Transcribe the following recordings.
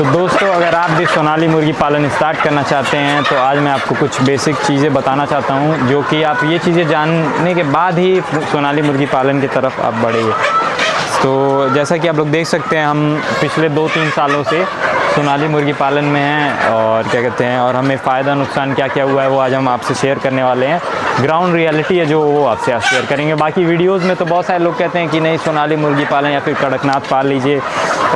तो दोस्तों, अगर आप भी सोनाली मुर्गी पालन स्टार्ट करना चाहते हैं तो आज मैं आपको कुछ बेसिक चीज़ें बताना चाहता हूं, जो कि आप ये चीज़ें जानने के बाद ही सोनाली मुर्गी पालन की तरफ आप बढ़ेंगे। तो जैसा कि आप लोग देख सकते हैं, हम पिछले 2-3 सालों से सोनाली मुर्गी पालन में हैं और क्या कहते हैं, और हमें फ़ायदा नुकसान क्या क्या हुआ है वो आज हम आपसे शेयर करने वाले हैं। ग्राउंड रियलिटी है जो वो आपसे आज शेयर करेंगे। बाकी वीडियोस में तो बहुत सारे लोग कहते हैं कि नहीं, सोनाली मुर्गी पालन या फिर कड़कनाथ पाल लीजिए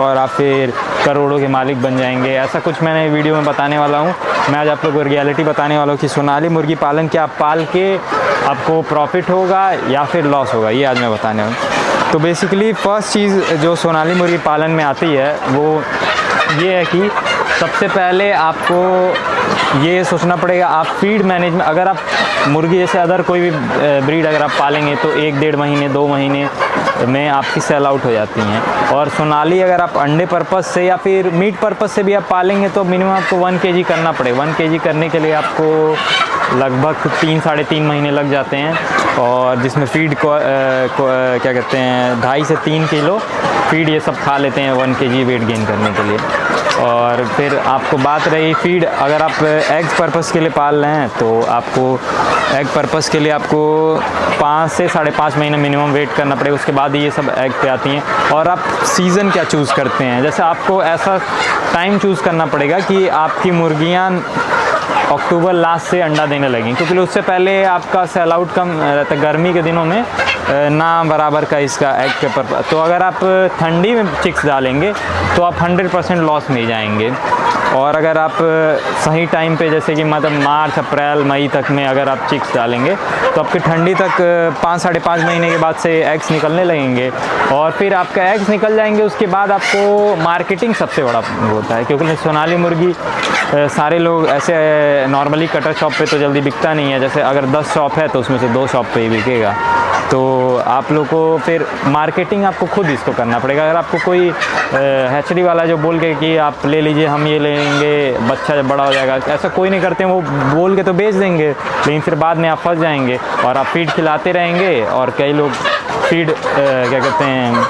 और आप फिर करोड़ों के मालिक बन जाएंगे। ऐसा कुछ मैंने वीडियो में बताने वाला हूँ। मैं आज आप लोगों को रियलिटी बताने वाला हूँ कि सोनाली मुर्गी पालन क्या आप पाल के आपको प्रॉफिट होगा या फिर लॉस होगा, ये आज मैं बताने वाला हूँ। तो बेसिकली फ़र्स्ट चीज़ जो सोनाली मुर्गी पालन में आती है वो ये है कि सबसे पहले आपको ये सोचना पड़ेगा आप फीड मैनेजमेंट, अगर आप मुर्गी जैसे अदर कोई भी ब्रीड अगर आप पालेंगे तो 1-1.5 महीने 2 महीने में आपकी सेल आउट हो जाती हैं। और सोनाली अगर आप अंडे पर्पज़ से या फिर मीट पर्पज़ से भी आप पालेंगे तो मिनिमम आपको 1 kg करना पड़ेगा। 1 kg करने के लिए आपको लगभग 3-3.5 महीने लग जाते हैं, और जिसमें फीड को क्या कहते हैं 2.5 से 3 किलो फीड ये सब खा लेते हैं 1 kg वेट गेन करने के लिए। और फिर आपको बात रही फीड, अगर आप एग्स पर्पज़ के लिए पाल रहे हैं तो आपको एग पर्पज़ के लिए आपको 5 से 5.5 महीने मिनिमम वेट करना पड़ेगा, उसके बाद ही ये सब एग पे आती हैं। और आप सीज़न क्या चूज़ करते हैं, जैसे आपको ऐसा टाइम चूज़ करना पड़ेगा कि आपकी मुर्गियाँ अक्टूबर लास्ट से अंडा देने लगें, क्योंकि उससे पहले आपका सेल आउट कम रहता है गर्मी के दिनों में ना बराबर का इसका एग के पर। तो अगर आप ठंडी में चिक्स डालेंगे तो आप 100% लॉस में जाएंगे। और अगर आप सही टाइम पे जैसे कि मतलब मार्च, अप्रैल, मई तक में अगर आप चिक्स डालेंगे तो आपकी ठंडी तक 5-5.5 महीने के बाद से एग्स निकलने लगेंगे। और फिर आपका एग्स निकल जाएंगे, उसके बाद आपको मार्केटिंग सबसे बड़ा होता है, क्योंकि सोनाली मुर्गी सारे लोग ऐसे नॉर्मली कटर शॉप पे तो जल्दी बिकता नहीं है। जैसे अगर 10 शॉप है तो उसमें से 2 शॉप पे ही बिकेगा। तो आप लोग को फिर मार्केटिंग आपको खुद इसको करना पड़ेगा। अगर आपको कोई हैचरी वाला जो बोल के कि आप ले लीजिए, हम ये लेंगे, बच्चा जब बड़ा हो जाएगा, ऐसा कोई नहीं करते हैं। वो बोल के तो बेच देंगे, लेकिन फिर बाद में आप फंस जाएंगे और आप फीड खिलाते रहेंगे। और कई लोग फीड क्या कहते हैं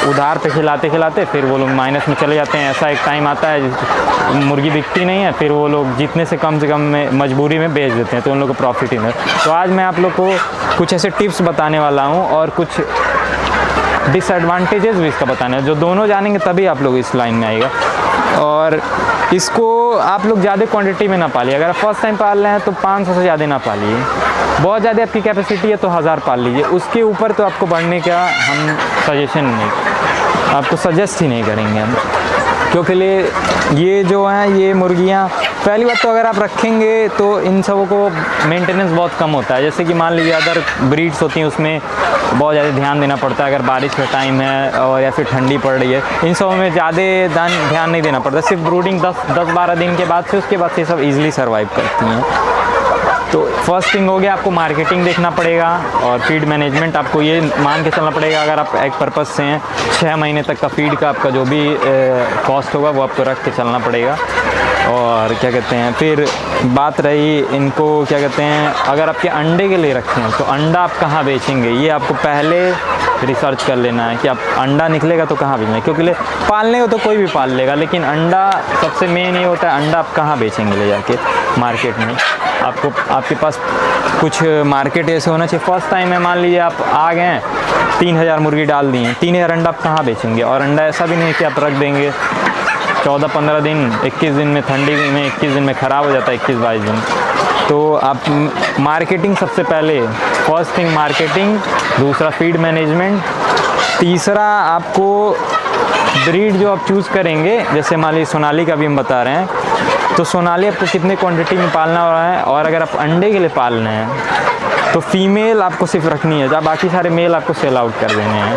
उधार पे खिलाते खिलाते फिर वो लोग माइनस में चले जाते हैं। ऐसा एक टाइम आता है मुर्गी बिकती नहीं है, फिर वो लोग जितने से कम में मजबूरी में बेच देते हैं, तो उन लोगों को प्रॉफिट ही नहीं। तो आज मैं आप लोग को कुछ ऐसे टिप्स बताने वाला हूँ और कुछ डिसएडवांटेजेस भी इसका बताना है, जो दोनों जानेंगे तभी आप लोग इस लाइन में आएगा। और इसको आप लोग ज़्यादा क्वांटिटी में ना पालिए। अगर आप फर्स्ट टाइम पाल रहे हैं तो 500 से ज़्यादा ना पालिए। बहुत ज़्यादा आपकी कैपेसिटी है तो 1000 पाल लीजिए, उसके ऊपर तो आपको बढ़ने का हम सजेशन नहीं, आपको सजेस्ट ही नहीं करेंगे हम, क्योंकि ये जो हैं ये मुर्गियाँ, पहली बात तो अगर आप रखेंगे तो इन सबों को मेंटेनेंस बहुत कम होता है। जैसे कि मान लीजिए अदर ब्रीड्स होती हैं, उसमें बहुत ज़्यादा ध्यान देना पड़ता है। अगर बारिश का टाइम है और या फिर ठंडी पड़ रही है, इन सब में ज़्यादा ध्यान नहीं देना पड़ता। सिर्फ ब्रूडिंग 10-12 दिन के बाद से, उसके बाद से सब ईजिली सर्वाइव करती हैं। तो फर्स्ट थिंग हो गया, आपको मार्केटिंग देखना पड़ेगा और फीड मैनेजमेंट आपको ये मान के चलना पड़ेगा। अगर आप एग पर्पज़ से हैं, 6 महीने तक का फीड का आपका जो भी कॉस्ट होगा वो आपको रख के चलना पड़ेगा। और क्या कहते हैं, फिर बात रही इनको क्या कहते हैं, अगर आपके अंडे के लिए रखें हैं तो अंडा आप कहाँ बेचेंगे, ये आपको पहले रिसर्च कर लेना है कि आप अंडा निकलेगा तो कहाँ बेचेंगे। क्योंकि पालने को तो कोई भी पाल लेगा, लेकिन अंडा सबसे मेन ये होता है, अंडा आप कहाँ बेचेंगे ले जाके मार्केट में। आपके पास कुछ मार्केट ऐसे होना चाहिए। फर्स्ट टाइम में मान लीजिए आप आ गए हैं, 3000 मुर्गी डाल दी हैं, 3000 अंडा आप कहाँ बेचेंगे। और अंडा ऐसा भी नहीं कि आप रख देंगे 14-15 दिन, 21 दिन में, ठंडी में 21 दिन में ख़राब हो जाता है, 21-22 दिन। तो आप मार्केटिंग सबसे पहले, फर्स्ट थिंग मार्केटिंग, दूसरा फीड मैनेजमेंट, तीसरा आपको ब्रीड जो आप चूज़ करेंगे। जैसे मान लीजिए सोनाली का भी हम बता रहे हैं, तो सोनाली आपको कितने क्वांटिटी में पालना हो रहा है। और अगर आप अंडे के लिए पालने हैं तो फीमेल आपको सिर्फ रखनी है, जब बाकी सारे मेल आपको सेल आउट कर देने हैं।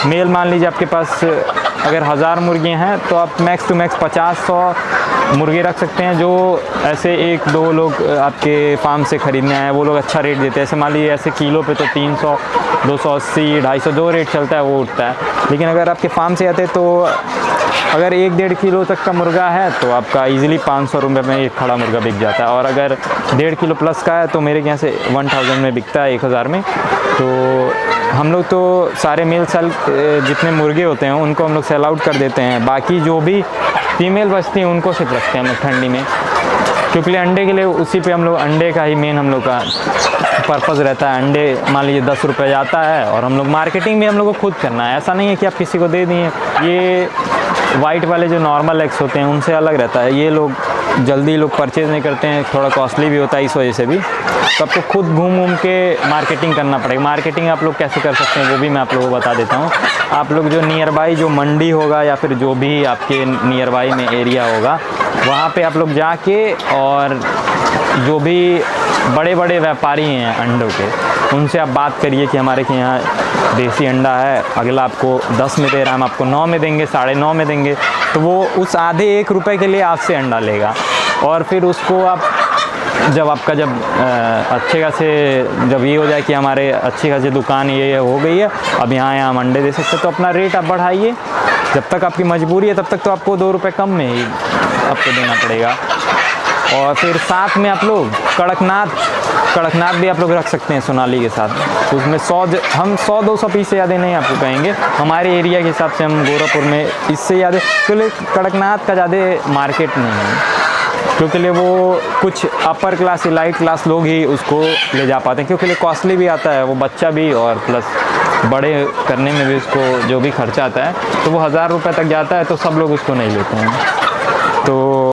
मेल मान लीजिए आपके पास अगर 1000 मुर्गियाँ हैं तो आप मैक्स टू मैक्स 50-100 मुर्गे रख सकते हैं, जो ऐसे 1-2 लोग आपके फार्म से ख़रीदने आए, वो लोग अच्छा रेट देते हैं। ऐसे मान लीजिए ऐसे किलो पे तो 300, 280, 250 जो रेट चलता है वो उठता है। लेकिन अगर आपके फार्म से आते हैं तो अगर 1-1.5 किलो तक का मुर्गा है तो आपका इजीली 500 रुपये में एक खड़ा मुर्गा बिक जाता है। और अगर 1.5 किलो प्लस का है तो मेरे यहाँ से 1000 में बिकता है, 1000 में। तो हम लोग तो सारे मेल सेल जितने मुर्गे होते हैं उनको हम लोग सेल आउट कर देते हैं। बाकी जो भी फीमेल बचती हैं उनको सिर्फ रखते हैं हम लोग ठंडी में, क्योंकि अंडे के लिए उसी पे हम लोग अंडे का ही मेन हम लोग का पर्पज़ रहता है। अंडे मान लीजिए 10 रुपये जाता है और हम लोग मार्केटिंग भी हम लोग को खुद करना है। ऐसा नहीं है कि आप किसी को दे दिए। ये वाइट वाले जो नॉर्मल एग्स होते हैं उनसे अलग रहता है। ये लोग जल्दी लोग परचेज़ नहीं करते हैं, थोड़ा कॉस्टली भी होता है इस वजह से भी। तो आपको खुद घूम घूम के मार्केटिंग करना पड़ेगा। मार्केटिंग आप लोग कैसे कर सकते हैं वो भी मैं आप लोगों को बता देता हूँ। आप लोग जो नियर बाई जो मंडी होगा या फिर जो भी आपके नियर बाई में एरिया होगा वहाँ पे आप लोग जाके और जो भी बड़े बड़े व्यापारी हैं अंडों के उनसे आप बात करिए कि हमारे के यहाँ देसी अंडा है, अगला आपको 10 में दे रहा है, हम आपको 9 में देंगे, 9.5 में देंगे। तो वो उस आधे 1 रुपये के लिए आपसे अंडा लेगा और फिर उसको आप जब आपका अच्छे खासे जब ये हो जाए कि हमारे अच्छी खासी दुकान ये हो गई है, अब यहाँ हम अंडे दे सकते हैं, तो अपना रेट आप बढ़ाइए। जब तक आपकी मजबूरी है तब तक तो आपको 2 रुपये कम में ही आपको देना पड़ेगा। और फिर साथ में आप लोग कड़कनाथ भी आप लोग रख सकते हैं सोनाली के साथ। उसमें हम 100-200 पीस से ज़्यादा नहीं आपको कहेंगे, हमारे एरिया के हिसाब से हम गोरखपुर में इससे ज़्यादा, क्योंकि कड़कनाथ का ज़्यादा मार्केट नहीं है, क्योंकि लिए वो कुछ अपर क्लास इलाइट क्लास लोग ही उसको ले जा पाते हैं, क्योंकि कॉस्टली भी आता है वो बच्चा भी और प्लस बड़े करने में भी उसको जो भी खर्चा आता है तो वो 1000 रुपये तक जाता है, तो सब लोग उसको नहीं लेते हैं। तो